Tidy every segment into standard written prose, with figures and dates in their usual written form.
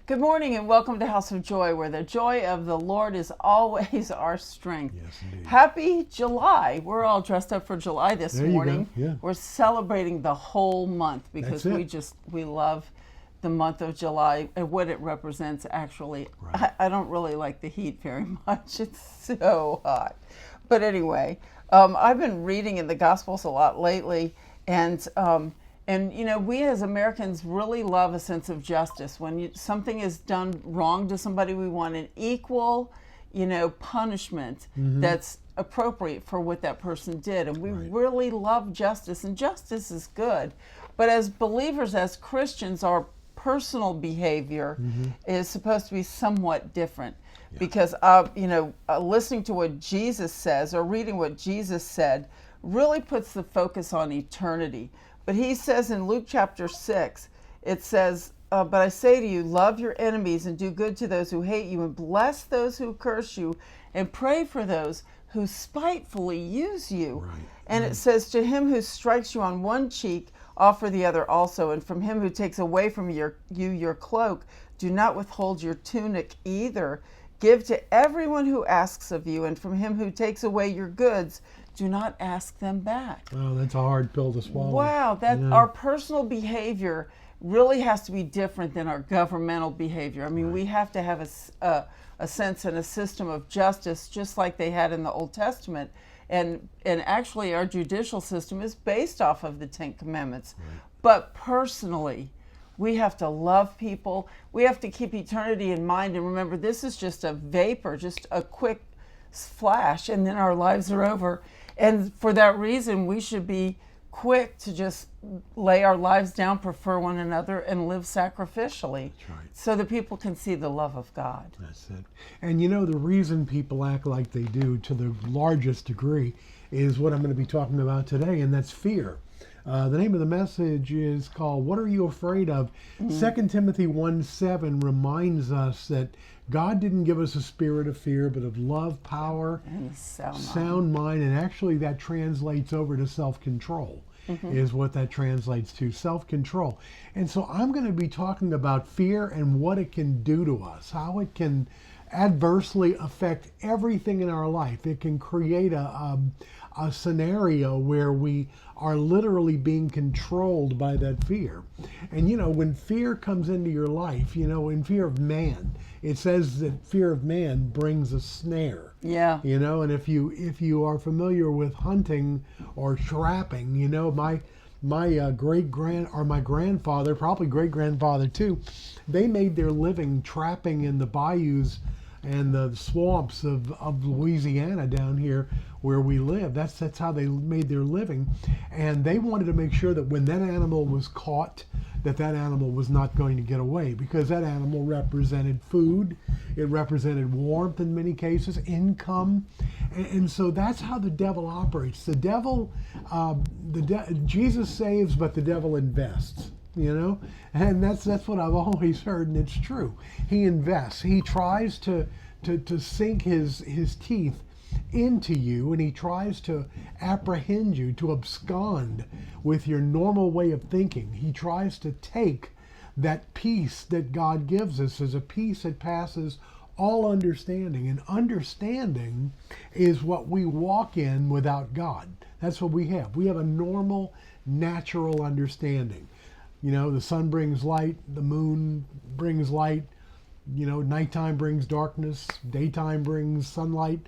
Good morning and welcome to House of Joy, where the joy of the Lord is always our strength. Yes, indeed. Happy July. We're all dressed up for July this There you go, morning. yeah. We're celebrating the whole month because That's it. we love the month of July and what it represents actually. Right. I don't really like the heat very much. It's so hot. But anyway, I've been reading in the Gospels a lot lately, and you know, we as Americans really love a sense of justice. When something is done wrong to somebody, we want an equal, punishment that's appropriate for what that person did. And we really love justice, and justice is good. But as believers, as Christians, our personal behavior is supposed to be somewhat different. Because, listening to what Jesus says or reading what Jesus said really puts the focus on eternity. But he says in Luke chapter 6, it says, but I say to you, love your enemies and do good to those who hate you and bless those who curse you and pray for those who spitefully use you. Right. And it says, to him who strikes you on one cheek, offer the other also. And from him who takes away from you your cloak, do not withhold your tunic either. Give to everyone who asks of you, and from him who takes away your goods, do not ask them back. Oh, that's a hard pill to swallow. Wow, our personal behavior really has to be different than our governmental behavior. I mean, we have to have a sense and a system of justice, just like they had in the Old Testament. And actually, our judicial system is based off of the Ten Commandments. Right. But personally, we have to love people. We have to keep eternity in mind. And remember, this is just a vapor, just a quick flash, and then our lives are over. And for that reason, we should be quick to just lay our lives down, prefer one another, and live sacrificially. That's right. So that people can see the love of God. That's it. And you know, the reason people act like they do to the largest degree is what I'm going to be talking about today, and that's fear. The name of the message is called, What Are You Afraid Of? 2 Timothy 1:7 reminds us that God didn't give us a spirit of fear, but of love, power, And sound mind, and actually that translates over to self-control, is what that translates to, self-control. And so I'm going to be talking about fear and what it can do to us, how it can adversely affect everything in our life. It can create a scenario where we are literally being controlled by that fear. And you know, when fear comes into your life, in fear of man, it says that fear of man brings a snare. Yeah. And if you are familiar with hunting or trapping, my my grandfather, probably great grandfather too, they made their living trapping in the bayous and the swamps of Louisiana down here where we live. That's how they made their living. And they wanted to make sure that when that animal was caught, that animal was not going to get away, because that animal represented food, it represented warmth in many cases, income. And so that's how the devil operates. The devil, Jesus saves, but the devil invests. And that's what I've always heard, and it's true. He invests. He tries to sink his teeth into you, and he tries to apprehend you, to abscond with your normal way of thinking. He tries to take that peace that God gives us as a peace that passes all understanding. And understanding is what we walk in without God. That's what we have. We have a normal, natural understanding. The sun brings light, the moon brings light, nighttime brings darkness, daytime brings sunlight.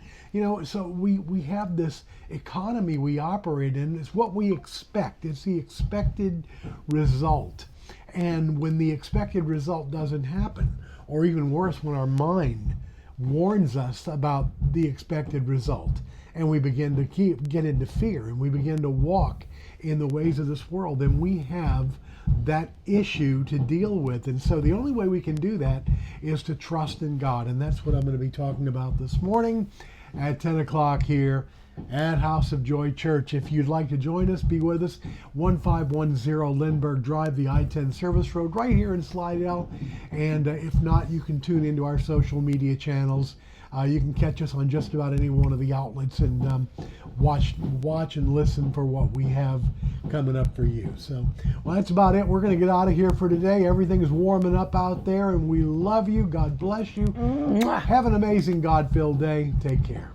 So we have this economy we operate in. It's what we expect. It's the expected result. And when the expected result doesn't happen, or even worse, when our mind warns us about the expected result, and we begin to get into fear, and we begin to walk in the ways of this world, then we have that issue to deal with. And so the only way we can do that is to trust in God. And that's what I'm going to be talking about this morning at 10 o'clock here at House of Joy Church. If you'd like to join us, be with us. 1510 Lindbergh Drive, the I-10 service road right here in Slidell. And if not, you can tune into our social media channels. You can catch us on just about any one of the outlets and watch and listen for what we have coming up for you. So, well, that's about it. We're going to get out of here for today. Everything is warming up out there, and we love you. God bless you. Have an amazing God-filled day. Take care.